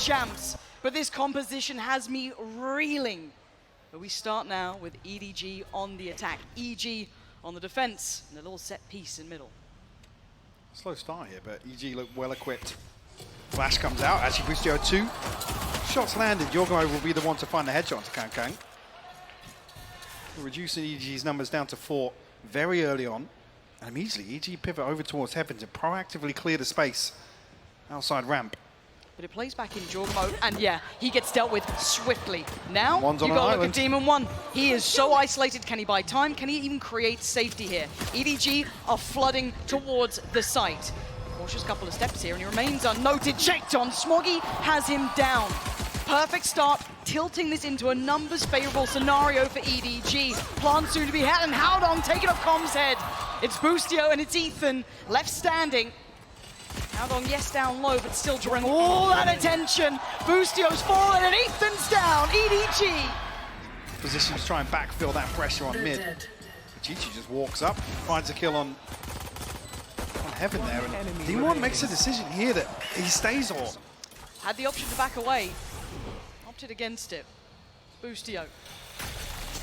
champs, but this composition has me reeling. But we start now with EDG on the attack, EG on the defense, and a little set piece in middle. Slow start here, but EG look well equipped. Flash comes out, actually Boostio 2 shots landed. Yorgo will be the one to find the headshot to Kang. Reducing EG's numbers down to 4 very early on. And immediately EG pivot over towards Heaven to proactively clear the space outside ramp. But it plays back in Jorg mode, and yeah, he gets dealt with swiftly. Now, One's you on gotta an look at Demon 1. He is so isolated. Can he buy time? Can he even create safety here? EDG are flooding towards the site. Cautious couple of steps here, and he remains unnoted. Checked on. Smoggy has him down. Perfect start, tilting this into a numbers favorable scenario for EDG. Plan soon to be had, and Howdong taking off Com's head. It's Boostio and it's Ethan left standing. Howdong, yes, down low, but still drawing all that attention. Boostio's fallen and Ethan's down. EDG. Positions to try and backfill that pressure on mid. Chichi just walks up, finds a kill on Heaven there, and D1 makes a decision here that he stays on. Had the option to back away, opted against it. Boostio,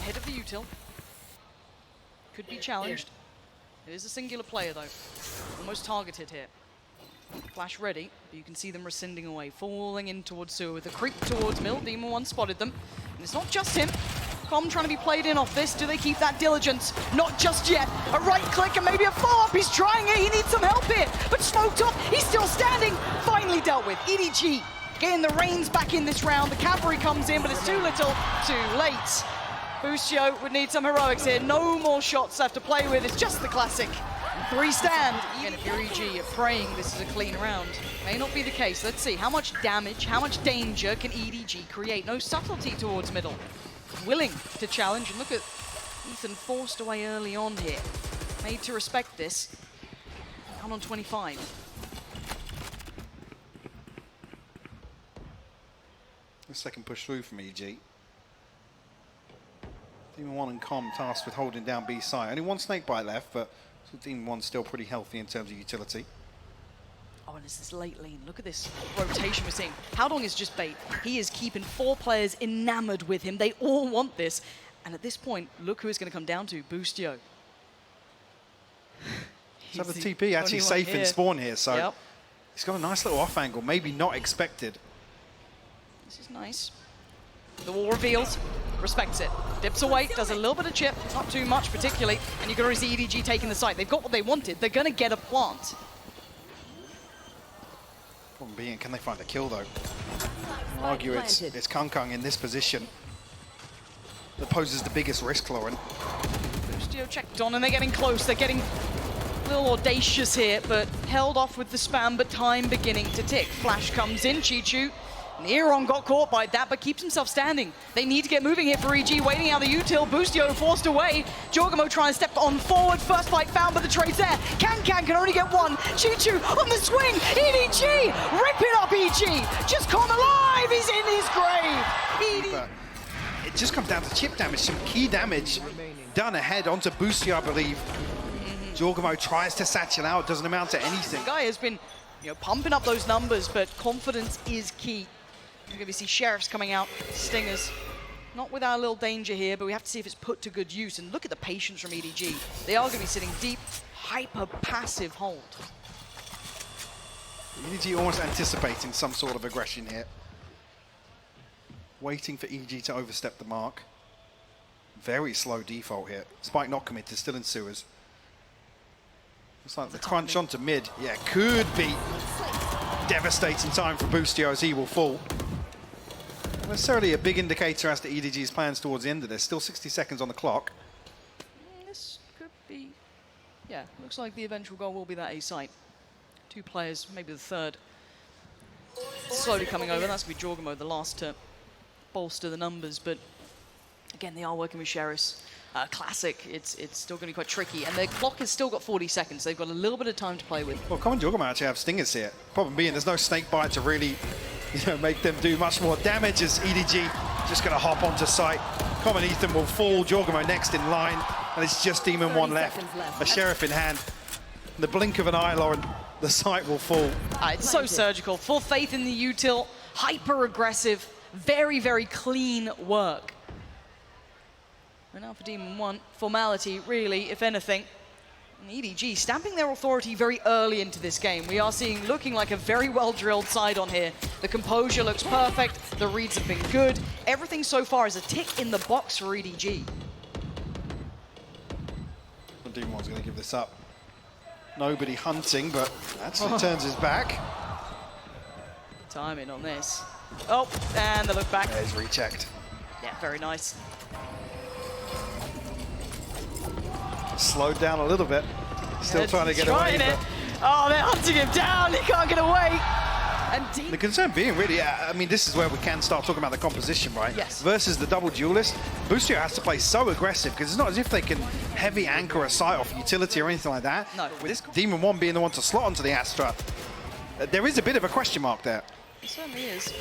ahead of the util. Could be challenged. It is a singular player though, almost targeted here. Flash ready, but you can see them rescinding away, falling in towards sewer with a creep towards middle. Demon 1 spotted them, and it's not just him. Com trying to be played in off this. Do they keep that diligence? Not just yet. A right click and maybe a follow-up. He's trying it. He needs some help here, but smoked off. He's still standing. Finally dealt with. EDG getting the reins back in this round. The cavalry comes in, but it's too little, too late. Boostio would need some heroics here. No more shots left to play with. It's just the classic 3 stand. Again, if you're EG, you're praying this is a clean round. May not be the case. Let's see. How much damage, how much danger can EDG create? No subtlety towards middle. Willing to challenge, and look at Ethan forced away early on here. Made to respect this. Down on 25. The second push through from EG. Demon 1 and Com tasked with holding down B side. Only one snakebite left, but Demon 1's still pretty healthy in terms of utility. Oh, and it's this late lane. Look at this rotation we're seeing. Howdong is just bait. He is keeping 4 players enamored with him. They all want this. And at this point, look who it's going to come down to. Boostio. So the TP actually safe in spawn here, so he's got a nice little off angle, maybe not expected. This is nice. The wall reveals, respects it. Dips away, does a little bit of chip, not too much particularly, and you can already see EDG taking the site. They've got what they wanted. They're going to get a plant. Problem being, can they find a kill though? I'll argue it's Kang in this position that poses the biggest risk, Lauren. Boostio checked on, and they're getting close. They're getting a little audacious here, but held off with the spam, but time beginning to tick. Flash comes in, Chichu. Neron got caught by that, but keeps himself standing. They need to get moving here for EG, waiting out the util. Boostio forced away. Jorgamo trying to step on forward. First fight found, but the trade's there. Can only get one. Chichu on the swing. EDG, rip it up, EG. Just come alive, he's in his grave. It just comes down to chip damage, some key damage done ahead onto Boostio, I believe. Jorgamo tries to satchel out, doesn't amount to anything. The guy has been, pumping up those numbers, but confidence is key. You're going to see Sheriffs coming out, Stingers. Not without a little danger here, but we have to see if it's put to good use. And look at the patience from EDG. They are going to be sitting deep, hyper-passive hold. EDG almost anticipating some sort of aggression here. Waiting for EG to overstep the mark. Very slow default here. Spike not committed, still in sewers. Looks like the crunch onto mid. Yeah, could be devastating time for Boostio as he will fall. Not necessarily a big indicator as to EDG's plans towards the end of this. Still 60 seconds on the clock. This could be, looks like the eventual goal will be that A site. 2 players, maybe the third. Slowly coming over. That's going to be Jorgamo, the last to bolster the numbers. But again, they are working with Sheriffs. Classic, it's still going to be quite tricky. And their clock has still got 40 seconds. They've got a little bit of time to play with. Well, Com and Jorgamo actually have Stingers here. Problem being, there's no snakebite to really make them do much more damage as EDG just going to hop onto site. Com and Ethan will fall. Jorgamo next in line. And it's just Demon 1 left. A Sheriff in hand. In the blink of an eye, Lauren, the site will fall. It's so surgical. Full faith in the util. hyper-aggressive, very, very clean work. And now for Demon 1, formality, really, if anything. And EDG stamping their authority very early into this game. We are seeing looking like a very well-drilled side on here. The composure looks perfect, the reads have been good. Everything so far is a tick in the box for EDG. Demon 1's going to give this up. Nobody hunting, but actually turns his back. Timing on this. Oh, and the look back. There's rechecked. Yeah, very nice. Slowed down a little bit. Still trying to get away. Oh, they're hunting him down. He can't get away. And the concern being really, I mean, this is where we can start talking about the composition, right? Yes. Versus the double duelist, Boostio has to play so aggressive because it's not as if they can heavy anchor a site off utility or anything like that. No. With this Demon 1 being the one to slot onto the Astra, there is a bit of a question mark there. It certainly is.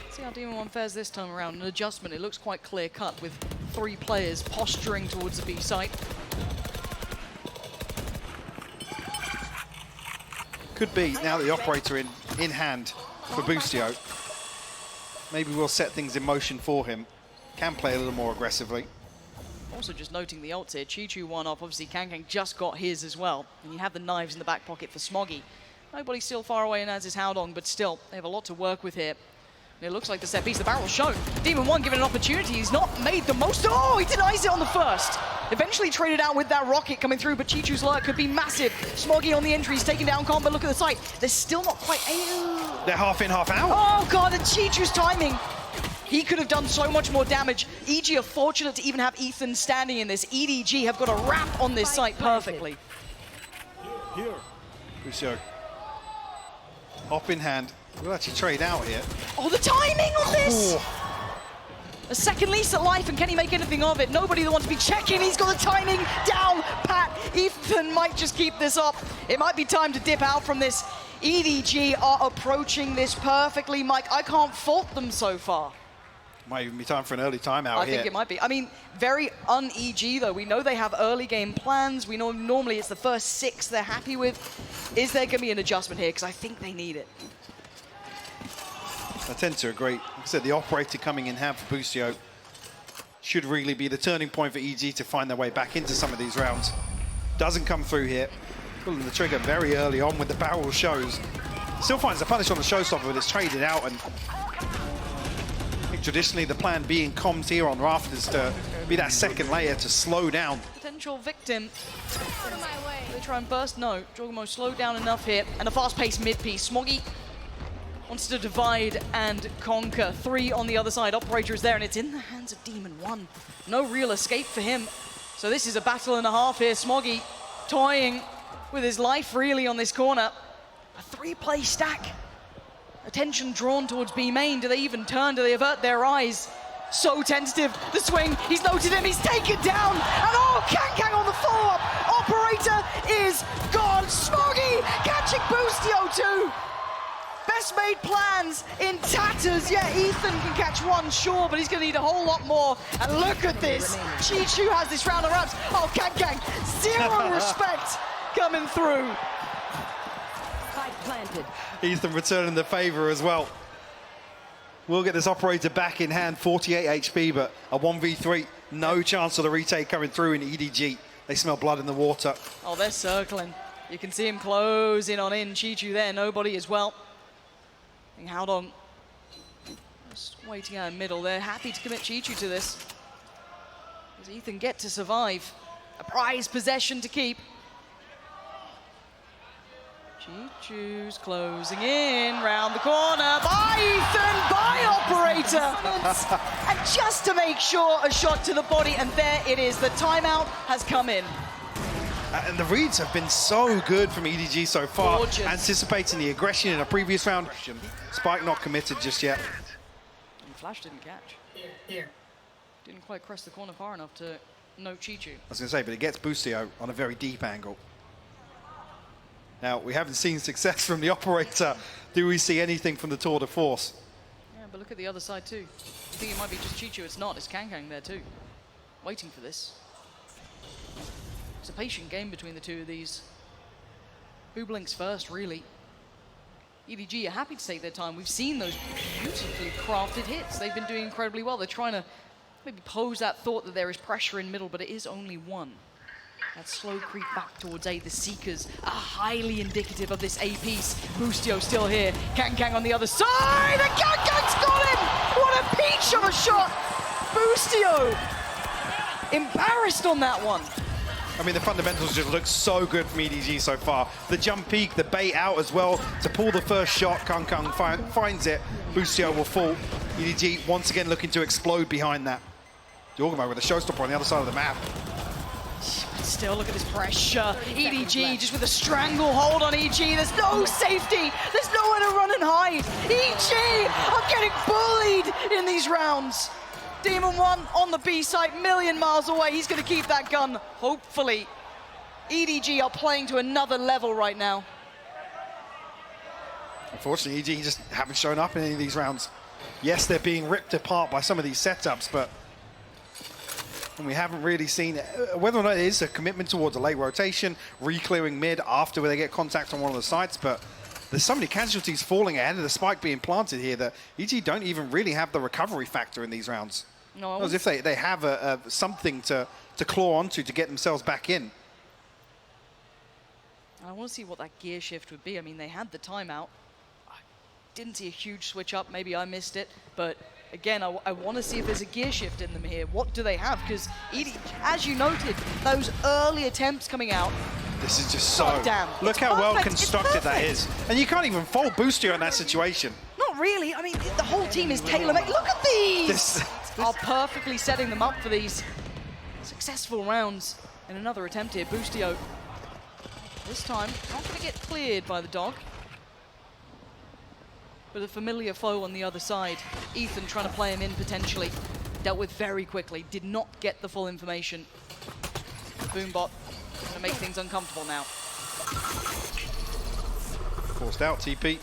Let's see how Demon 1 fares this time around. An adjustment, it looks quite clear-cut with 3 players posturing towards the B site. Could be, now that the operator in hand for Boostio, maybe we'll set things in motion for him. Can play a little more aggressively. Also just noting the ults here, Chi-Chu one off, obviously Kang just got his as well. And you have the knives in the back pocket for Smoggy. Nobody's still far away, and as is Howdong, but still, they have a lot to work with here. And it looks like the set piece, the barrel's shown. Demon 1 given an opportunity, he's not made the most. Oh, he denies it on the first. Eventually traded out with that rocket coming through, but Chi-Chu's lurk could be massive. Smoggy on the entry, he's taking down Combo, look at the site. They're still not quite... They're half in, half out. Oh God, and Chi-Chu's timing. He could have done so much more damage. EG are fortunate to even have Ethan standing in this. EDG have got a wrap on this site perfectly. Here. Boostio. Hop in hand. We'll actually trade out here. Oh, the timing on this! Oh. A second lease at life, and can he make anything of it? Nobody that wants to be checking. He's got the timing down pat. Ethan might just keep this up. It might be time to dip out from this. EDG are approaching this perfectly, Mike. I can't fault them so far. Might even be time for an early timeout I here. think it might be. I mean, very un-EG though. We know they have early game plans. We know normally it's the first 6 they're happy with. Is there going to be an adjustment here? Because I think they need it. I tend to agree. Like I said, the operator coming in hand for Boostio should really be the turning point for EG to find their way back into some of these rounds. Doesn't come through here. Pulling the trigger very early on with the barrel shows. Still finds the punish on the showstopper, but it's traded out. And I think traditionally the plan being comms here on Rafters to be that second layer to slow down. Potential victim. They try and burst? No. Jogamo slowed down enough here. And a fast-paced mid-piece. Smoggy wants to divide and conquer. 3 on the other side. Operator is there, and it's in the hands of Demon 1. No real escape for him. So this is a battle and a half here. Smoggy toying with his life, really, on this corner. A 3-play stack. Attention drawn towards B main. Do they even turn? Do they avert their eyes? So tentative. The swing. He's noted him. He's taken down. And oh, Kang on the follow-up. Operator is gone. Smoggy catching Boostio too. Best made plans in tatters. Yeah, Ethan can catch one, sure, but he's going to need a whole lot more. And look at this. Chi-Chu has this round of wraps. Oh, Kang, 0 respect coming through. Planted. Ethan returning the favor as well. We'll get this operator back in hand, 48 HP, but a 1v3, no chance of the retake coming through in EDG. They smell blood in the water. Oh, they're circling. You can see him closing on in. Chi-Chu there, nobody as well. And Howdong just waiting out in middle. They're happy to commit Chi-Chu to this. Does Ethan get to survive? A prized possession to keep. Chi-Chu's closing in, round the corner, by Ethan, by Operator! And just to make sure, a shot to the body, and there it is. The timeout has come in. And the reads have been so good from EDG so far. Gorgeous. Anticipating the aggression in a previous round. Spike not committed just yet. And Flash didn't catch. Didn't quite cross the corner far enough to note Chi-Chu. I was going to say, but it gets Boostio on a very deep angle. Now, we haven't seen success from the operator. Do we see anything from the tour de force? Yeah, but look at the other side too. You think it might be just Chi-Chu, it's not. It's Kang there too. Waiting for this. It's a patient game between the two of these. Who blinks first, really? EDG are happy to take their time. We've seen those beautifully crafted hits. They've been doing incredibly well. They're trying to maybe pose that thought that there is pressure in middle, but it is only one. That slow creep back towards A. The Seekers are highly indicative of this A piece. Boostio still here. Kang on the other side. And Kang's got him! What a peach of a shot! Boostio embarrassed on that one. I mean, the fundamentals just look so good from EDG so far. The jump peak, the bait out as well to pull the first shot. Kang finds it. Boostio will fall. EDG once again looking to explode behind that. Jorgamo with a showstopper on the other side of the map. Still, look at this pressure. EDG just with a stranglehold on EG. There's no safety. There's nowhere to run and hide. EG are getting bullied in these rounds. Demon 1 on the B site, million miles away. He's going to keep that gun, hopefully. EDG are playing to another level right now. Unfortunately, EDG just haven't shown up in any of these rounds. Yes, they're being ripped apart by some of these setups, but we haven't really seen whether or not it is a commitment towards a late rotation, re-clearing mid after they get contact on one of the sites, but there's so many casualties falling ahead of the spike being planted here that EG don't even really have the recovery factor in these rounds. No, as if they have something to claw onto to get themselves back in. I want to see what that gear shift would be. I mean, they had the timeout. I didn't see a huge switch up. Maybe I missed it. But again, I want to see if there's a gear shift in them here. What do they have? Because as you noted, those early attempts coming out. This is just so... God damn. Look how well constructed that is. And you can't even fault Boostio in that situation. Not really. I mean, the whole team is tailor-made. Look at these! Are perfectly setting them up for these successful rounds. In another attempt here, Boostio. This time, not going to get cleared by the dog. But a familiar foe on the other side. Ethan trying to play him in potentially. Dealt with very quickly. Did not get the full information. Boombot going to make things uncomfortable now. Forced out, TP.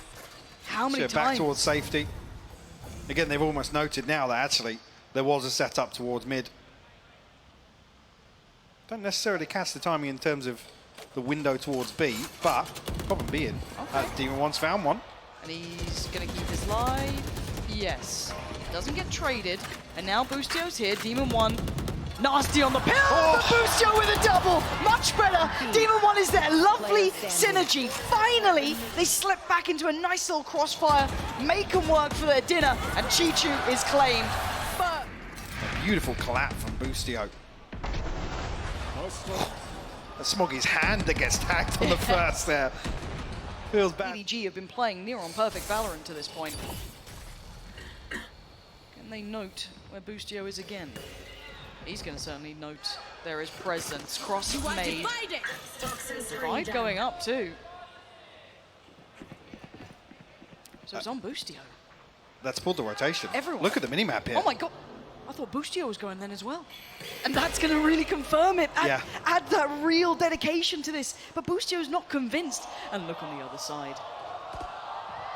How many times? Back towards safety. Again, they've almost noted now that actually there was a setup towards mid. Don't necessarily catch the timing in terms of the window towards B, but problem being, Demon 1's found one. And he's going to keep his life. Yes. Doesn't get traded. And now Boostio's here. Demon 1. Nasty on the pill. Oh. Boostio with a double. Much better. Demon 1 is there. Lovely synergy. Finally, they slip back into a nice little crossfire. Make them work for their dinner. And Chichu is claimed. But a beautiful collapse from Boostio. Smoggy's hand that gets tagged on the first there. Feels bad. EDG have been playing near on perfect Valorant to this point. Can they note where Boostio is again? He's going to certainly note there is presence. Cross made. Divide going up too. So it's on Boostio. That's pulled the rotation. Everyone. Look at the minimap here. Oh my god. I thought Boostio was going then as well. And that's going to really confirm it. Add that real dedication to this. But Boostio's not convinced. And look on the other side.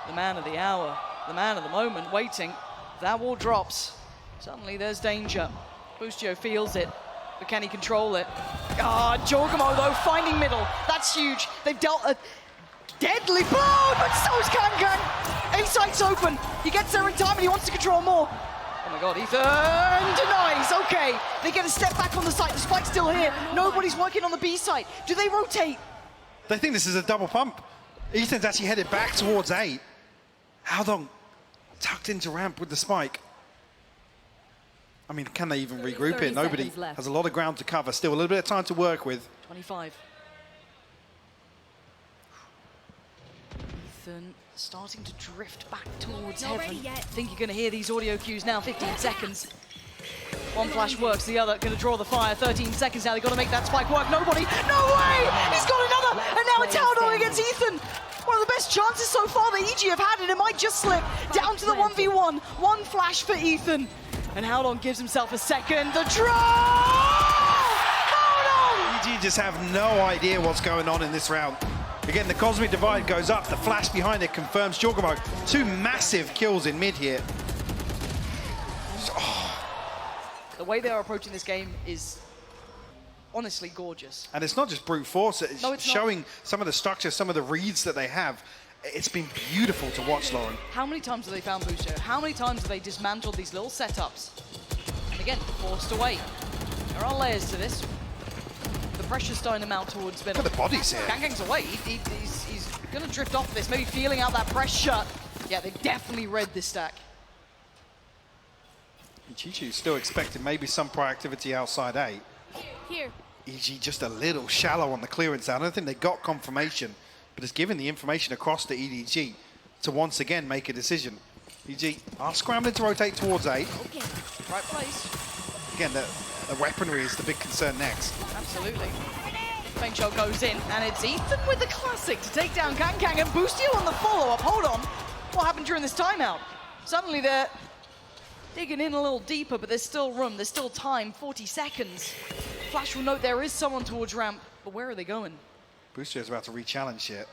The man of the hour. The man of the moment waiting. That wall drops. Suddenly there's danger. Boostio feels it. But can he control it? Jorgamo though, finding middle. That's huge. They've dealt a deadly blow, but so's Kang. A site's open. He gets there in time and he wants to control more. Oh my god, Ethan denies. Okay, they get a step back on the site. The spike's still here. Nobody's working on the B site. Do they rotate? They think this is a double pump. Ethan's actually headed back towards A. Haldong tucked into ramp with the spike. I mean, can they even regroup it? Nobody has a lot of ground to cover. Still a little bit of time to work with. 25. Ethan starting to drift back towards heaven. I think you're going to hear these audio cues now. 15 seconds. One flash works, the other going to draw the fire. 13 seconds now. They've got to make that spike work. Nobody. No way! He's got another. And now it's Haldong against Ethan. One of the best chances so far that EG have had, and it might just slip down to the 1v1. One flash for Ethan. And Haldong gives himself a second. The draw! Haldong! EG just have no idea what's going on in this round. Again, the Cosmic Divide goes up. The flash behind it confirms Jorgamo. 2 massive kills in mid here. The way they are approaching this game is honestly gorgeous. And it's not just brute force. It's No, it's showing some of the structure, some of the reads that they have. It's been beautiful to watch, Lauren. How many times have they found Boostio? How many times have they dismantled these little setups? And again, forced away. There are layers to this. The pressure's starting to mount towards middle. Look at the bodies here. Gang's away. He's going to drift off this, maybe feeling out that pressure. Yeah, they definitely read this stack. Chichu's still expecting maybe some proactivity outside A. Here. EG just a little shallow on the clearance. I don't think they got confirmation, but it's given the information across to EDG to once again make a decision. EG are scrambling to rotate towards A. Okay. Right place. Again, the weaponry is the big concern next. Absolutely. Feint shot goes in, and it's Ethan with the classic to take down Kang and Boostio on the follow-up. Hold on. What happened during this timeout? Suddenly they're digging in a little deeper, but there's still room, there's still time, 40 seconds. Flash will note there is someone towards ramp, but where are they going? Boostio's about to re-challenge here.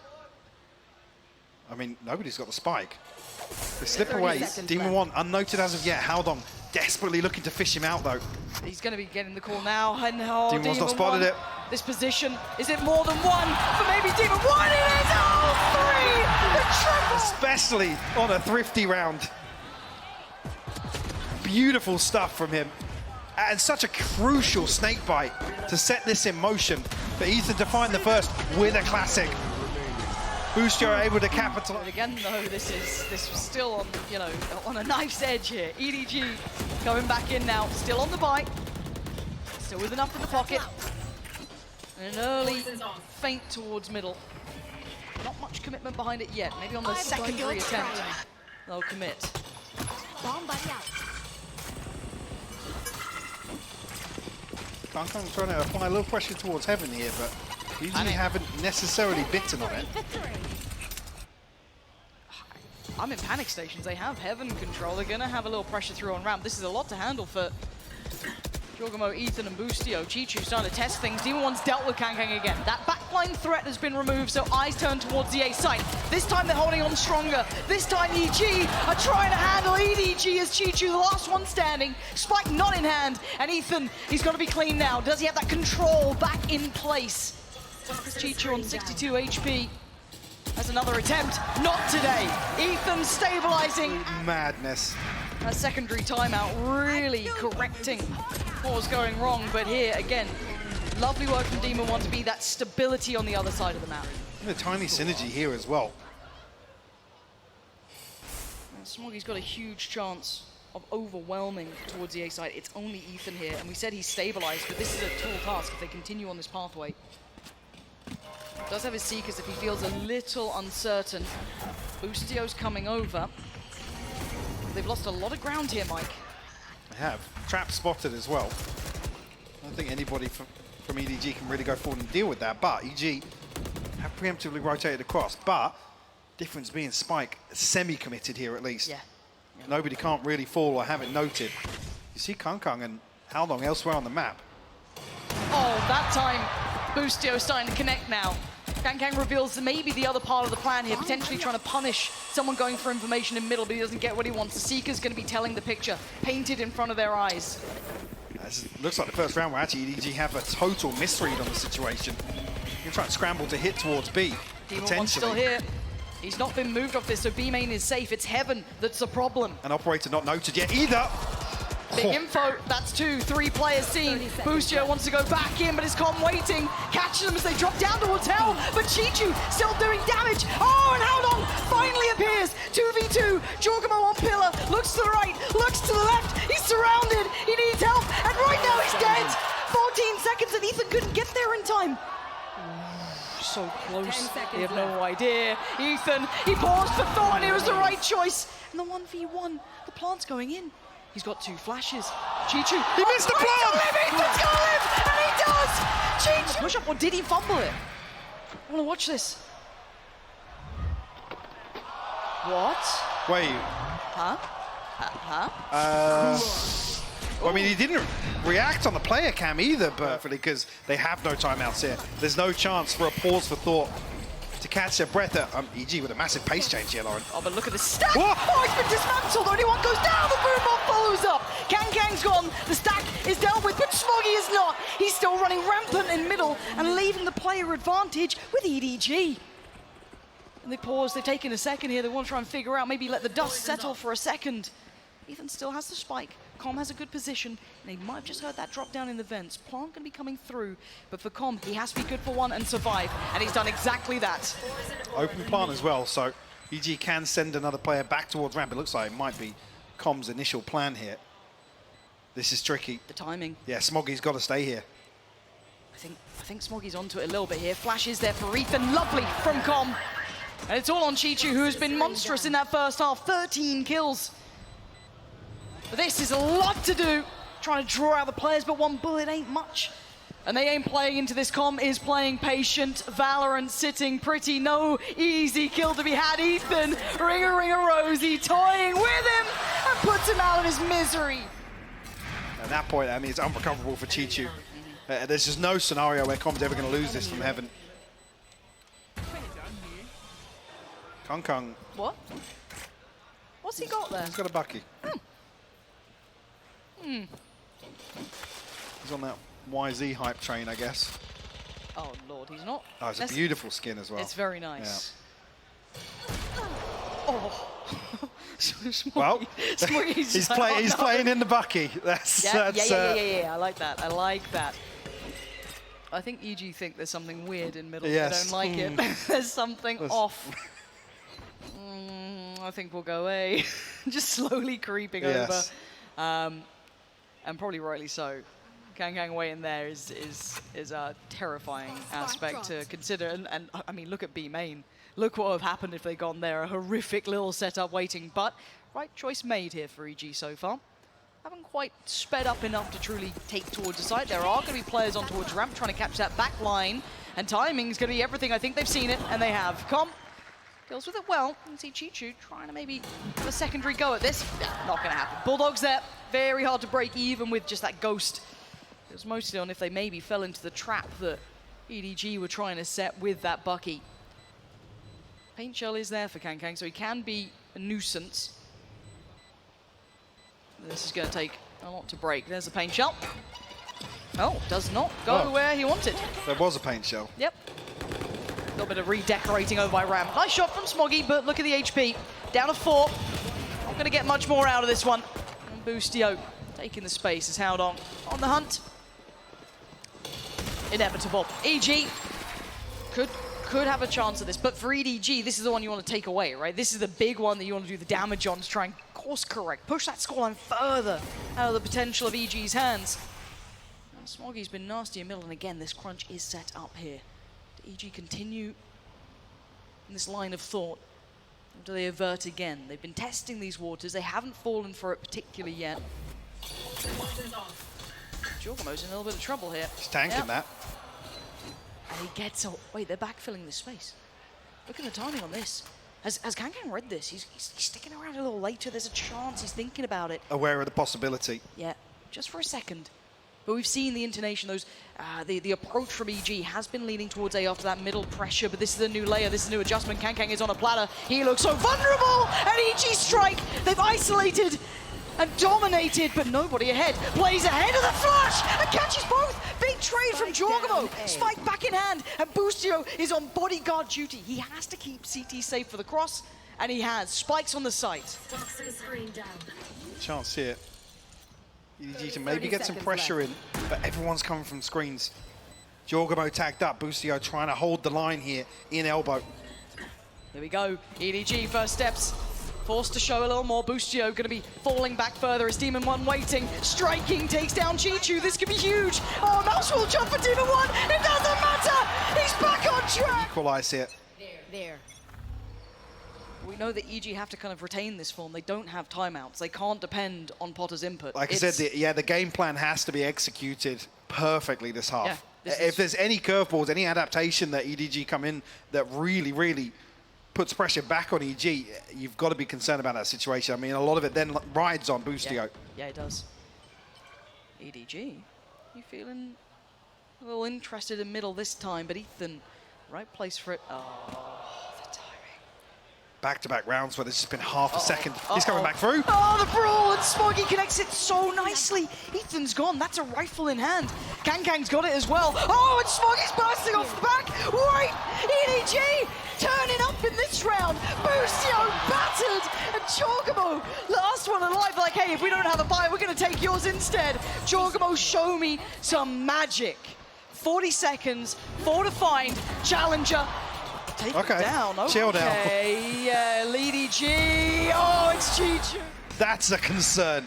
I mean, nobody's got the spike. They slip away. Demon 1 unnoted as of yet. Howdong desperately looking to fish him out, though. He's going to be getting the call now. And oh, Demon 1's not spotted it. This position, is it more than one? For maybe Demon 1, it is all three! The triple! Especially on a thrifty round. Beautiful stuff from him. And such a crucial snake bite to set this in motion. But Ethan to find the first with a classic. Boostio are able to capitalize. Again, though, this was still on, you know, on a knife's edge here. EDG going back in now, still on the bite, still with enough in the pocket. And an early feint towards middle. Not much commitment behind it yet. Maybe on the secondary attempt, they'll commit. Bomb buddy out. Kangkang's trying to apply a little pressure towards Heaven here, but usually haven't necessarily bitten on it. I'm in panic stations. They have Heaven control. They're going to have a little pressure through on ramp. This is a lot to handle for Jorgamo, Ethan, and Boostio. Chichu starting to test things. Demon 1's dealt with Kang again. That backline threat has been removed, so eyes turn towards the A site. This time they're holding on stronger. This time EG are trying to handle EDG as Chichu, the last one standing. Spike not in hand, and Ethan, he's got to be clean now. Does he have that control back in place? Chichu on 62 HP. That's another attempt. Not today. Ethan stabilizing. Madness. A secondary timeout, really correcting what was going wrong. But here, again, lovely work from Demon 1 to be that stability on the other side of the map. And a tiny synergy here as well. And Smoggy's got a huge chance of overwhelming towards the A side. It's only Ethan here, and we said he's stabilized, but this is a tall task if they continue on this pathway. Does have his Seekers if he feels a little uncertain. Boostio's coming over. They've lost a lot of ground here, Mike. They have. Trap spotted as well. I don't think anybody from EDG can really go forward and deal with that, but EG have preemptively rotated across. But difference being Spike semi-committed here at least. Yeah. Nobody can't really fall or have it noted. You see Kangkang and Howdong elsewhere on the map. Oh, that time Boostio starting to connect now. Kang reveals maybe the other part of the plan here, potentially trying to punish someone going for information in middle, but he doesn't get what he wants. The Seeker's going to be telling the picture, painted in front of their eyes. This looks like the first round where actually EDG have a total misread on the situation. You're trying to scramble to hit towards B, Demon 1's potentially. still here. He's not been moved off this, so B main is safe. It's Heaven that's the problem. An operator not noted yet either. Big info, that's 2, 3 players seen. Boostio wants to go back in, but is Con waiting. Catches them as they drop down towards Hell, but Chichu still doing damage. Oh, and Howdong finally appears. 2v2, Jorgamo on pillar, looks to the right, looks to the left. He's surrounded, he needs help, and right now he's dead. 14 seconds, and Ethan couldn't get there in time. So close, they have no idea. Ethan, he paused for thought, and it was the right choice. And the 1v1, the plant's going in. He's got 2 flashes. Chichu, he missed the plant! Ethan's gonna live, and he does! Chichu! Push up, or did he fumble it? I wanna watch this. What? Wait. Huh? Well, I mean, he didn't react on the player cam either perfectly because they have no timeouts here. There's no chance for a pause for thought to catch their breath. EG with a massive pace change here, Lauren. Oh, but look at the stack! Whoa. Oh, it's been dismantled! Only one goes down, the boom bomb follows up! Kang's gone, the stack is dealt with, but Smoggy is not! He's still running rampant in middle and leaving the player advantage with EDG. And they pause, they've taken a second here, they want to try and figure out, maybe let the dust settle for a second. Ethan still has the spike, Com has a good position, and he might have just heard that drop down in the vents. Plant going to be coming through, but for Com, he has to be good for one and survive, and he's done exactly that. Open plant as well, so EG can send another player back towards ramp. It looks like it might be Com's initial plan here. This is tricky. The timing. Yeah, Smoggy's got to stay here. I think Smoggy's onto it a little bit here. Flash is there for Ethan, lovely from Com. And it's all on Chichu, who has been monstrous in that first half, 13 kills. But this is a lot to do, trying to draw out the players, but one bullet ain't much. And they ain't playing into this. Com is playing patient. VALORANT sitting pretty. No easy kill to be had. Ethan, ringer Rosie, toying with him and puts him out of his misery. At that point, I mean, it's unrecoverable for Chichu. There's just no scenario where Com's ever going to lose this from heaven. Kung. What? What's he got there? He's got a bucky. Hmm. He's on that YZ hype train, I guess. Oh, Lord, he's not. Oh, it's a beautiful skin as well. It's very nice. Yeah. Oh. Well, he's he's playing in the bucky. Yeah, I like that. I like that. I think EG think there's something weird in middle. Yes. I don't like it. There's something off. I think we'll go away. Just slowly creeping over. And probably rightly so. Kang way in there is a terrifying aspect to consider. And I mean, look at B main. Look what would have happened if they'd gone there. A horrific little setup waiting. But right choice made here for EG so far. Haven't quite sped up enough to truly take towards the side. There are going to be players on towards ramp trying to catch that back line. And timing's going to be everything. I think they've seen it, and they have. Com deals with it well. You can see Chichu trying to maybe have a secondary go at this. Not going to happen. Bulldog's there. Very hard to break even with just that ghost. It was mostly on if they maybe fell into the trap that EDG were trying to set with that bucky. Paint shell is there for Kang, so he can be a nuisance. This is going to take a lot to break. There's the paint shell. Oh, does not go where he wanted. There was a paint shell. Yep. A little bit of redecorating over by Ram. Nice shot from Smoggy, but look at the HP. Down to 4. Not going to get much more out of this one. And Boostio taking the space is held on the hunt. Inevitable. EG could have a chance at this, but for EDG, this is the one you want to take away, right? This is the big one that you want to do the damage on to try and course correct, push that scoreline further out of the potential of EG's hands. And Smoggy's been nasty in middle, and again, this crunch is set up here. Do EG continue in this line of thought? Or do they avert again? They've been testing these waters. They haven't fallen for it particularly yet. Jorgamo's in a little bit of trouble here. He's tanking that. And he gets... Oh, wait, they're backfilling this space. Look at the timing on this. Has Kang read this? He's sticking around a little later. There's a chance he's thinking about it. Aware of the possibility. Yeah, just for a second. But we've seen the intonation, those the approach from EG has been leaning towards A after that middle pressure, but this is a new layer, this is a new adjustment. Kang is on a platter. He looks so vulnerable! And EG strike! They've isolated and dominated, but nobody ahead. Plays ahead of the flash and catches both. Big trade from Jorgamo. Spike back in hand, and Boostio is on bodyguard duty. He has to keep CT safe for the cross, and he has. Spikes on the site. Chance here. EDG to maybe get some pressure in, but everyone's coming from screens. Jorgamo tagged up. Boostio trying to hold the line here in elbow. Here we go. EDG first steps. Forced to show a little more. Boostio going to be falling back further as Demon 1 waiting. Striking, takes down Chichu. This could be huge. Oh, Mouse will jump for Demon 1. It doesn't matter. He's back on track. Equalize here. There. We know that EG have to kind of retain this form. They don't have timeouts. They can't depend on Potter's input. Like I said, the game plan has to be executed perfectly this half. Yeah, if there's any curveballs, any adaptation that EDG come in that really puts pressure back on EG, you've got to be concerned about that situation. I mean, a lot of it then rides on Boostio. Yeah, it does. EDG, you feeling a little interested in middle this time, but Ethan, right place for it. Oh, the timing. Back-to-back rounds where there's just been half a second. He's coming back through. Oh, the brawl, and Smoggy connects it so nicely. Ethan's gone. That's a rifle in hand. Kang's got it as well. Oh, and Smoggy's bursting off the back. Wait, EDG turning up in this next round. Boostio battered, and Jorgamo, last one alive, like, hey, if we don't have a buy, we're gonna take yours instead. Jorgamo, show me some magic. 40 seconds, 4 to find, challenger. Take it down, okay. Chill down. Yeah, EDG, oh, it's Chichu. That's a concern.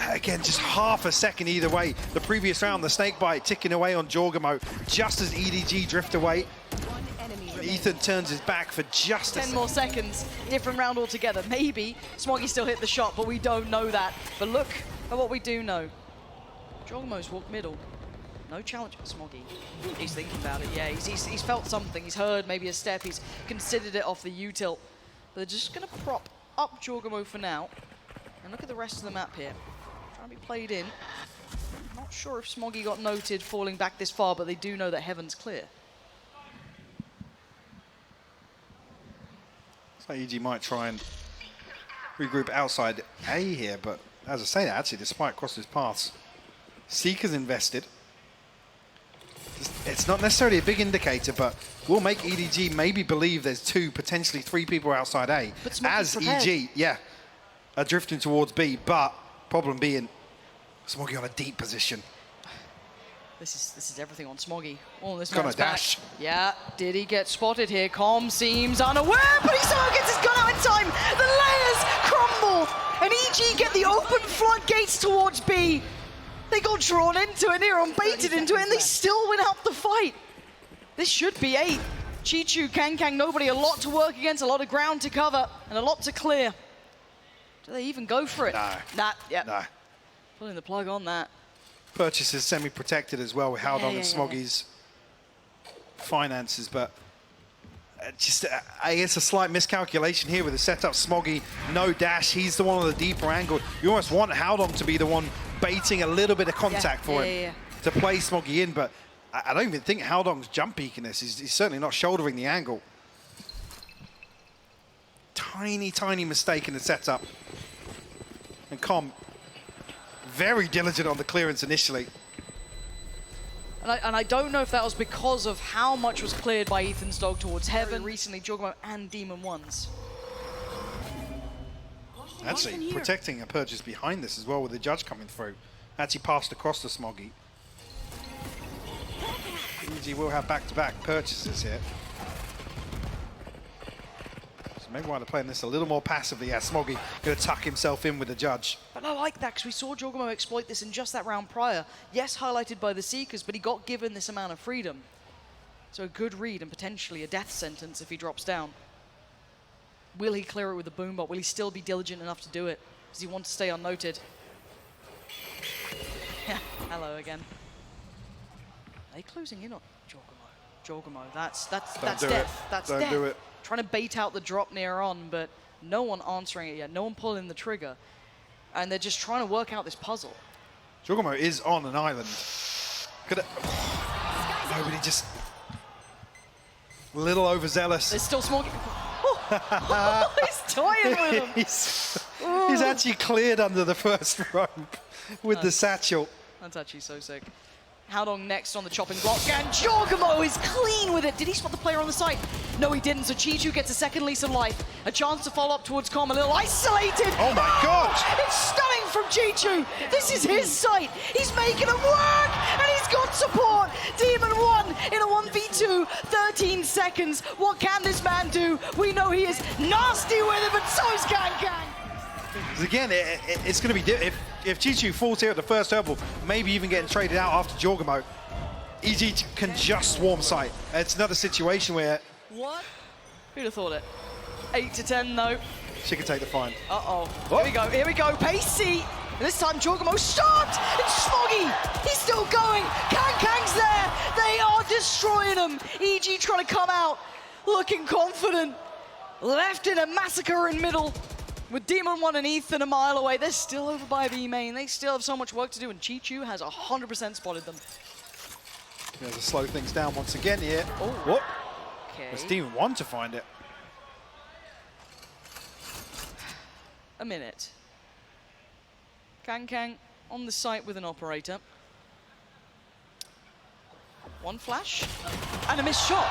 Again, just half a second either way. The previous round, the snake bite ticking away on Jorgamo just as EDG drift away. Ethan turns his back for just 10 more seconds, different round altogether. Maybe Smoggy still hit the shot, but we don't know that. But look at what we do know. Jorgamo's walked middle. No challenge for Smoggy. He's thinking about it, yeah. He's felt something. He's heard maybe a step. He's considered it off the U-tilt. But they're just going to prop up Jorgamo for now. And look at the rest of the map here. Trying to be played in. Not sure if Smoggy got noted falling back this far, but they do know that heaven's clear. So EG might try and regroup outside A here, but as I say that, actually, despite crossed his paths, Seeker's invested. It's not necessarily a big indicator, but will make EDG maybe believe there's 2, potentially 3 people outside A. But as EG, yeah, are drifting towards B, but problem being Smoggy on a deep position. This is everything on Smoggy. Oh, this Gonna man's dash. back. Yeah, did he get spotted here? Com seems unaware, but he somehow gets his gun out in time. The layers crumble, and EG get the open floodgates towards B. They got drawn into it, Neron baited into it, and they still win out the fight. This should be 8. Chichu, Kang, nobody, a lot to work against, a lot of ground to cover, and a lot to clear. Do they even go for it? No. Nah, yeah. No. Pulling the plug on that. Purchase is semi-protected as well with Haldon and yeah. Smoggy's finances, but just, I guess a slight miscalculation here with the setup. Smoggy, no dash, he's the one on the deeper angle. You almost want Haldon to be the one baiting a little bit of contact for him to play Smoggy in, but I don't even think Haldon's jump peeking this. He's certainly not shouldering the angle. Tiny mistake in the setup. And Com, very diligent on the clearance initially. And I don't know if that was because of how much was cleared by Ethan's dog towards Heaven recently, Jorgamo and Demon Ones. Actually, protecting a purchase behind this as well with the judge coming through. Actually passed across to Smoggy. EG will have back-to-back purchases here. So maybe why they're playing this a little more passively. Yeah, Smoggy going to tuck himself in with the judge. But I like that because we saw Jorgamo exploit this in just that round prior. Yes, highlighted by the Seekers, but he got given this amount of freedom. So a good read and potentially a death sentence if he drops down. Will he clear it with a boombot? Will he still be diligent enough to do it? Does he want to stay unnoted? Yeah, hello again. Are they closing in on Jorgamo? That's death. That's Don't death. do it. Trying to bait out the drop near on, but no one answering it yet. No one pulling the trigger. And they're just trying to work out this puzzle. Jorgamo is on an island. Nobody just a little overzealous. There's still Smoggy. Oh, he's toying with him. He's actually cleared under the first rope with the satchel. That's actually so sick. Haldong next on the chopping block, and Jorgamo is clean with it. Did he spot the player on the side? No, he didn't, so Chichu gets a second lease of life. A chance to follow up towards Com, a little isolated. Oh my God! It's stunning from Chichu. This is his site. He's making it work, and he's got support. Demon 1 in a 1v2, 13 seconds. What can this man do? We know he is nasty with it, but so is Gang. Because again, it's going to be if Chichu falls here at the first hurdle, maybe even getting traded out after Jorgamo, EG can just swarm site. It's another situation where... What? Who'd have thought it? 8 to 10 though. She can take the fine. Uh-oh. Here we go. Pacey. And this time Jorgamo stopped. It's Smoggy. He's still going. Kang's there. They are destroying him. EG trying to come out, looking confident. Left in a massacre in middle. With Demon 1 and Ethan a mile away, they're still over by B main. They still have so much work to do, and Chichu has 100% spotted them. Yeah, to slow things down once again here. Oh. What? Okay. It's Demon 1 to find it. A minute. Kang on the site with an operator. One flash and a missed shot.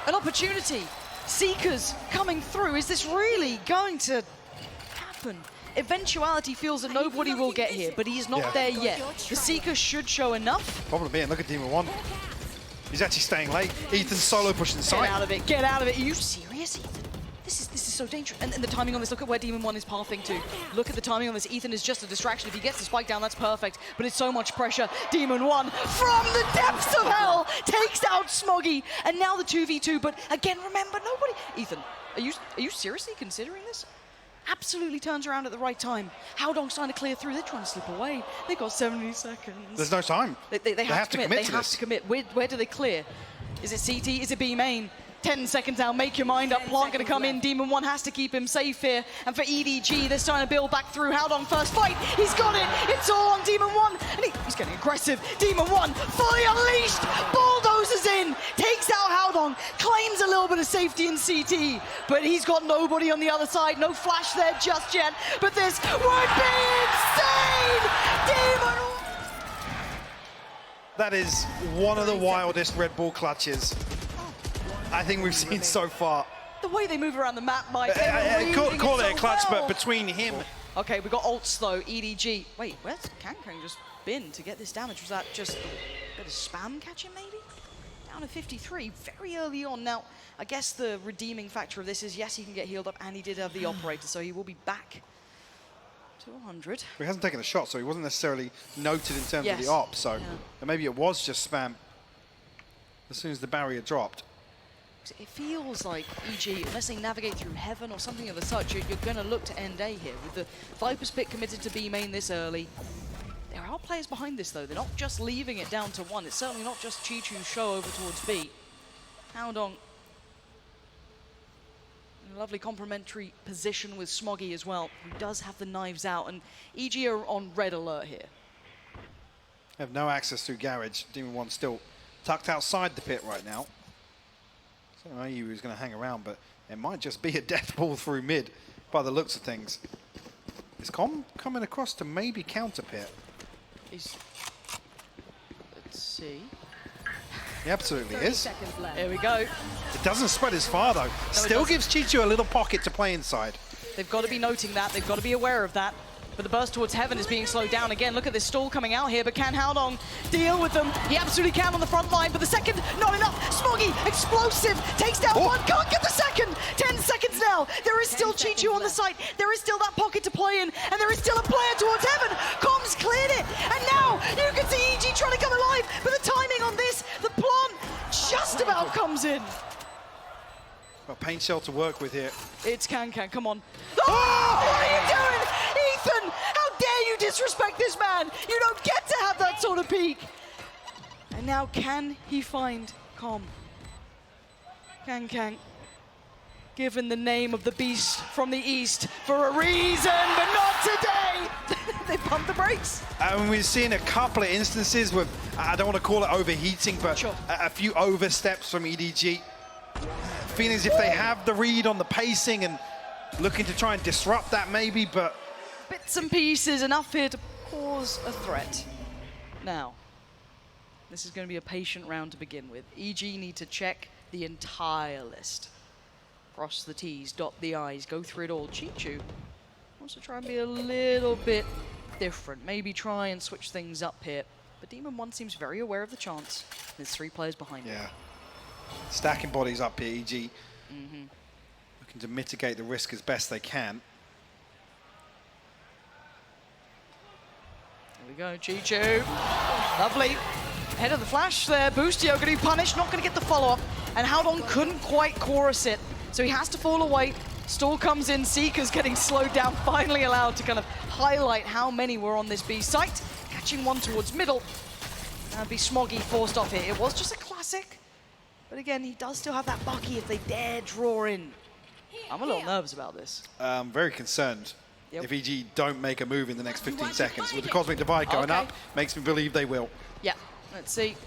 An opportunity. Seekers coming through. Is this really going to happen? Eventuality feels that nobody will get here, but he is not there yet. The Seekers should show enough. Problem being, look at Demon 1. He's actually staying late. Ethan's solo pushing inside. Get out of it, get out of it. Are you serious, Ethan? This is so dangerous. And the timing on this, look at where Demon 1 is pathing to. Look at the timing on this. Ethan is just a distraction. If he gets the spike down, that's perfect. But it's so much pressure. Demon 1, from the depths of hell, takes out Smoggy. And now the 2v2, but again, remember, nobody... Ethan, are you seriously considering this? Absolutely turns around at the right time. Howdong's trying to clear through. They're trying to slip away. They've got 70 seconds. There's no time. They have to commit. They have to commit. Where do they clear? Is it CT? Is it B main? 10 seconds now, make your mind up. Plant gonna come in. Demon 1 has to keep him safe here. And for EDG, they're starting to build back through. Howdong first fight. He's got it. It's all on Demon 1. And he's getting aggressive. Demon 1 fully unleashed. Bulldozes in. Takes out Howdong. Claims a little bit of safety in CT. But he's got nobody on the other side. No flash there just yet. But this would be insane. Demon 1. That is one of the wildest Red Bull clutches I think we've seen so far. The way they move around the map, Mike. Call it a clutch, but between him... Okay, we got ults though, EDG. Wait, where's Kankang just been to get this damage? Was that just a bit of spam catching maybe? Down to 53, very early on. Now, I guess the redeeming factor of this is, yes, he can get healed up, and he did have the operator, so he will be back to 100. He hasn't taken a shot, so he wasn't necessarily noted in terms of the op, so maybe it was just spam as soon as the barrier dropped. It feels like EG, unless they navigate through heaven or something of the such, you're going to look to end A here. With the Viper's Pit committed to B main this early. There are players behind this, though. They're not just leaving it down to 1. It's certainly not just Chi-Chu's show over towards B. Howdong in a lovely complementary position with Smoggy as well, who does have the knives out. And EG are on red alert here. Have no access through garage. Demon 1 still tucked outside the pit right now. I don't know he was going to hang around, but it might just be a death ball through mid by the looks of things. Is Com coming across to maybe counter pit? Let's see. He absolutely is. Here we go. It doesn't spread as far though. Still gives Chi-Chu a little pocket to play inside. They've got to be noting that. They've got to be aware of that. But the burst towards heaven is being slowed down again. Look at this stall coming out here, but can Howdong deal with them? He absolutely can on the front line, but the second, not enough. Smoggy, explosive, takes down one, can't get the second. 10 seconds now. There is still Chi-Chu on the site. There is still that pocket to play in, and there is still a player towards heaven. Comms cleared it, and now you can see EG trying to come alive, but the timing on this, the plant just about comes in. Got paint shell to work with here. It's Kankang, come on. Oh, what are you doing? Ethan, how dare you disrespect this man? You don't get to have that sort of peak. And now can he find Com? Kankang, given the name of the beast from the east for a reason, but not today. They pumped the brakes. And we've seen a couple of instances with, I don't want to call it overheating, but a few oversteps from EDG. Feeling as if they have the read on the pacing and looking to try and disrupt that maybe, but... Bits and pieces, enough here to cause a threat. Now, this is going to be a patient round to begin with. EG need to check the entire list. Cross the T's, dot the I's, go through it all. Chi-Chu wants to try and be a little bit different. Maybe try and switch things up here. But Demon 1 seems very aware of the chance. There's 3 players behind him. Stacking bodies up here, EG. Looking to mitigate the risk as best they can. There we go, Chi-Chu. Lovely. Head of the flash there. Boostio going to be punished, not going to get the follow-up. And Howdong couldn't quite chorus it, so he has to fall away. Stall comes in, Seeker's getting slowed down, finally allowed to kind of highlight how many were on this B site. Catching one towards middle. That'd be Smoggy forced off here. It was just a classic. But again, he does still have that Bucky if they dare draw in. I'm a little nervous about this. I'm very concerned if EG don't make a move in the next 15 seconds. With the Cosmic Divide going up, makes me believe they will. Yeah, let's see.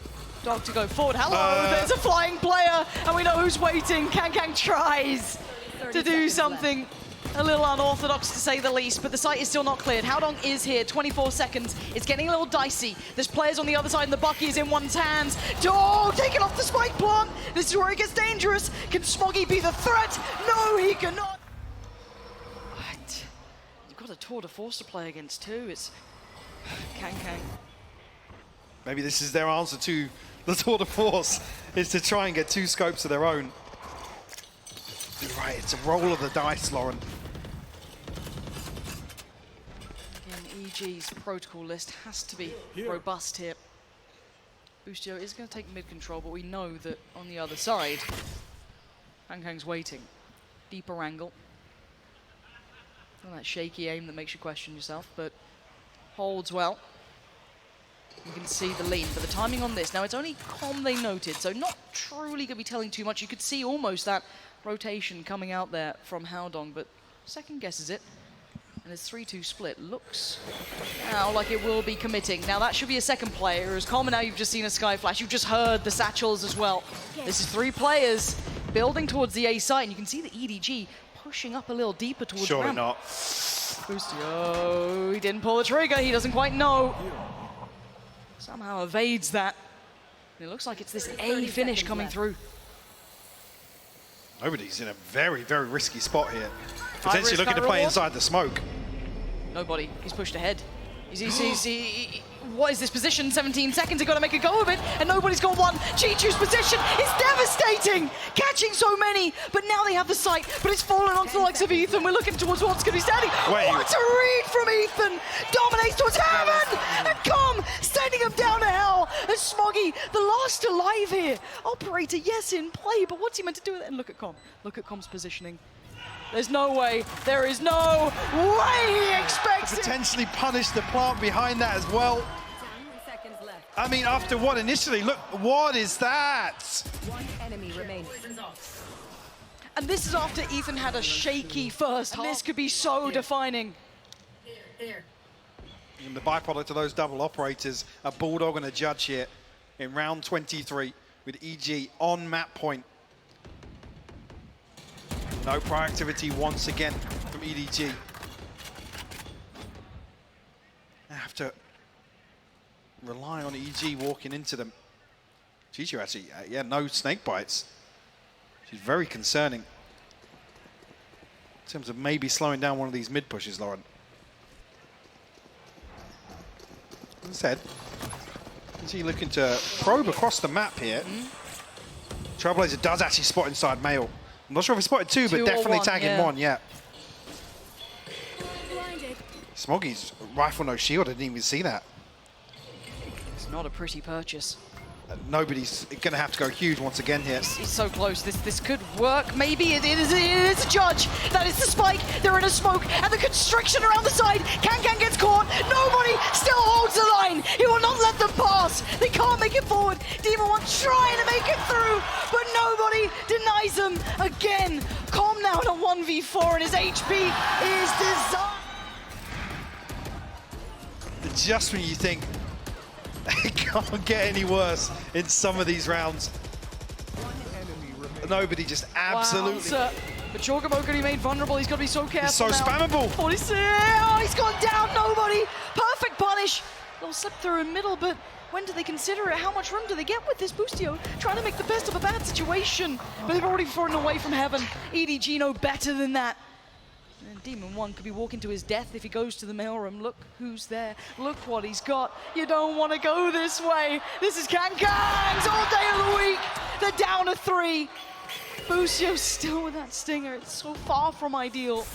Dog to go forward. Hello, there's a flying player, and we know who's waiting. Kankang tries to do something a little unorthodox, to say the least, but the site is still not cleared. Howdong is here, 24 seconds. It's getting a little dicey. There's players on the other side, and the Bucky is in one's hands. Oh, taking off the spike plant. This is where it gets dangerous. Can Smoggy be the threat? No, he cannot. What? You've got a tour de force to play against too. It's Kang. Maybe this is their answer to the tour de force, is to try and get 2 scopes of their own. You're right, it's a roll of the dice, Lauren. Again, EG's protocol list has to be robust here. Boostio is going to take mid control, but we know that on the other side, Kang's waiting. Deeper angle. Not that shaky aim that makes you question yourself, but holds well. You can see the lean, but the timing on this, now it's only Com they noted, so not truly going to be telling too much. You could see almost that rotation coming out there from Haodong, but second guesses it. And his 3-2 split looks now like it will be committing. Now that should be a second player. As Com, now you've just seen a Sky Flash. You've just heard the satchels as well. This is 3 players building towards the A site, and you can see the EDG pushing up a little deeper towards Surely ramp. not. Boostio, he didn't pull the trigger. He doesn't quite know. Somehow evades that. It looks like it's this A finish coming through. Nobody's in a very, very risky spot here. High Potentially risk, looking high to play reward. inside the smoke. Nobody. He's pushed ahead. What is this position? 17 seconds. They've got to make a go of it, and nobody's got one. Chi-Chu's position is devastating, catching so many, but now they have the sight, but it's fallen onto the likes of Ethan. We're looking towards what's going to be standing. Wait. What a read from Ethan! Dominates towards heaven, and Com sending him down to hell. And Smoggy, the last alive here. Operator, yes, in play, but what's he meant to do with it? And look at Com. Look at Com's positioning. There's no way. There is no way he expects it. Potentially punish the plant behind that as well. 10 seconds left. I mean, after what initially, look, what is that? 1 enemy remaining. And this is after Ethan had a shaky first half. This could be so defining. And the byproduct of those double operators, a Bulldog and a Judge here in round 23 with EG on map point. No proactivity once again from EDG. They have to rely on EG walking into them. Chi-Chu actually, yeah, no snake bites. She's very concerning in terms of maybe slowing down one of these mid pushes, Lauren. As I said, EG looking to probe across the map here. Trailblazer does actually spot inside Mail. I'm not sure if he spotted 2, but Two or definitely one, tagging yeah. 1, yeah. Blinded. Smoggy's rifle no shield, I didn't even see that. It's not a pretty purchase. Nobody's going to have to go huge once again here. He's so close. This could work. Maybe it is a Judge. That is the spike. They're in a smoke, and the constriction around the side. Kang gets caught. Nobody still holds the line. He will not let them pass. They can't make it forward. Demon One trying to make it through, but nobody denies him again. Com now in a 1v4, and his HP is designed. Just when you think it can't get any worse in some of these rounds. Nobody just absolutely... Wow, but Chocobo could be made vulnerable. He's got to be so careful. He's so now. spammable. 46. Oh, he's gone down. Nobody. Perfect punish. They'll slip through in middle, but when do they consider it? How much room do they get with this Boostio? Trying to make the best of a bad situation. But they've already fallen away from heaven. EDG know better than that. And Demon One could be walking to his death if he goes to the mailroom. Look who's there. Look what he's got. You don't want to go this way. This is Kang's all day of the week. They're down to 3. Boostio still with that stinger. It's so far from ideal.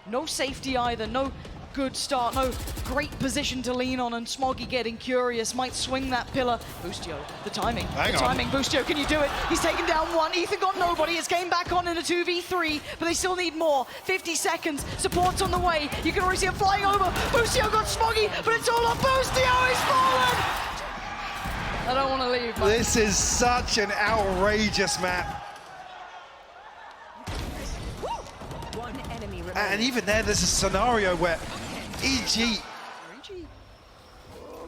No safety either. No good start. No great position to lean on. And Smoggy getting curious. Might swing that pillar. Boostio, the timing. Hang the on. timing. Boostio, can you do it? He's taken down 1. Ethan got nobody. It's game back on in a 2v3. But they still need more. 50 seconds. Support's on the way. You can already see him flying over. Boostio got Smoggy. But it's all on Boostio. He's fallen. I don't want to leave. Mate. This is such an outrageous map. 1 enemy remaining. And even there's a scenario where EG...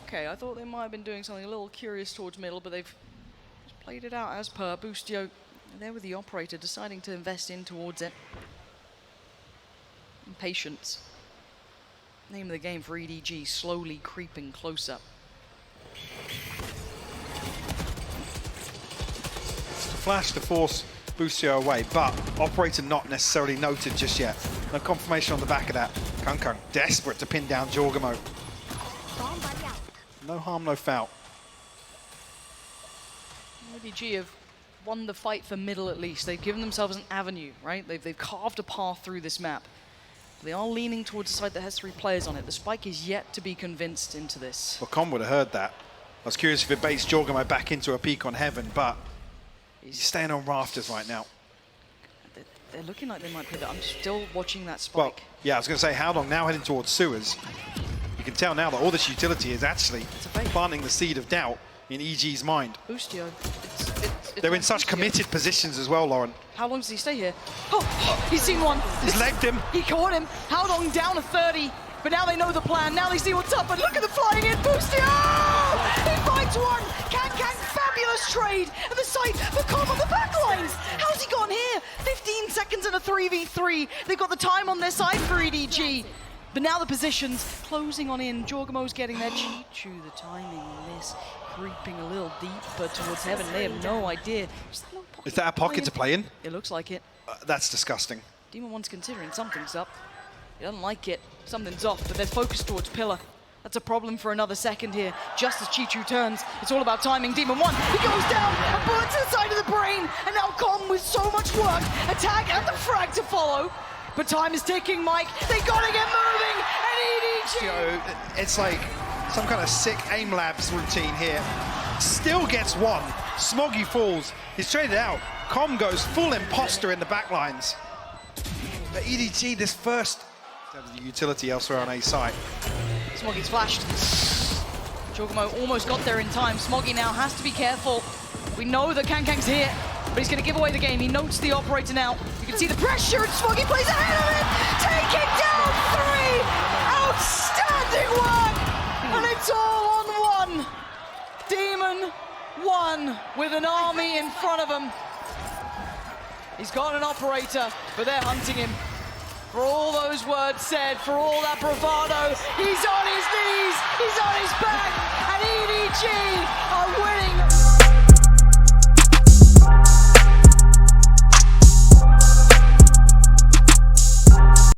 Okay, I thought they might have been doing something a little curious towards middle, but they've just played it out as per. Boostio there with the operator, deciding to invest in towards it. And patience. Name of the game for EDG, slowly creeping closer. flash to force Boostio away, but Operator not necessarily noted just yet. No confirmation on the back of that. Kung desperate to pin down Jorgamo. No harm, no foul. EDG have won the fight for middle at least. They've given themselves an avenue, right? They've carved a path through this map. They are leaning towards a side that has 3 players on it. The Spike is yet to be convinced into this. Well, Con would have heard that. I was curious if it baits Jorgamo back into a peak on Heaven, but he's staying on rafters right now. They're looking like they might pivot. I'm still watching that Spike. Well, yeah, I was going to say, Howdong now heading towards sewers. You can tell now that all this utility is actually planting the seed of doubt in EG's mind. Boostio. They're in such committed positions as well, Lauren. How long does he stay here? Oh, he's seen one. He's legged him. He caught him. Howdong down to 30. But now they know the plan. Now they see what's up. And look at the flying in. Boostio! He finds one. Kang, fabulous trade. And the sight for Cobb on the back lines. How's he gone here? 15 seconds and a 3v3. They've got the time on their side for EDG. But now the positions closing on in. Jorgamo's getting there. Chichu, the timing on this, creeping a little deeper towards Heaven. They have no idea. Is that a pocket to play in? It looks like it. That's disgusting. Demon One's considering something's up. He doesn't like it. Something's off, but they're focused towards Pillar. That's a problem for another second here. Just as Chichu turns, it's all about timing. Demon One, he goes down, a bullet to the side of the brain, and now Com with so much work. Attack and the frag to follow. But time is ticking, Mike. They gotta get moving, and EDG. It's like some kind of sick aim labs routine here. Still gets one. Smoggy falls. He's traded out. Com goes full imposter in the backlines. But EDG, this first the utility elsewhere on A side. Smoggy's flashed. Jorgamo almost got there in time. Smoggy now has to be careful. We know that Kang's here, but he's going to give away the game. He notes the Operator now. You can see the pressure, and Smoggy plays ahead of it. Taking down 3. Outstanding work, and it's all on one. Demon One with an army in front of him. He's got an Operator, but they're hunting him. For all those words said, for all that bravado, he's on his knees, he's on his back, and EDG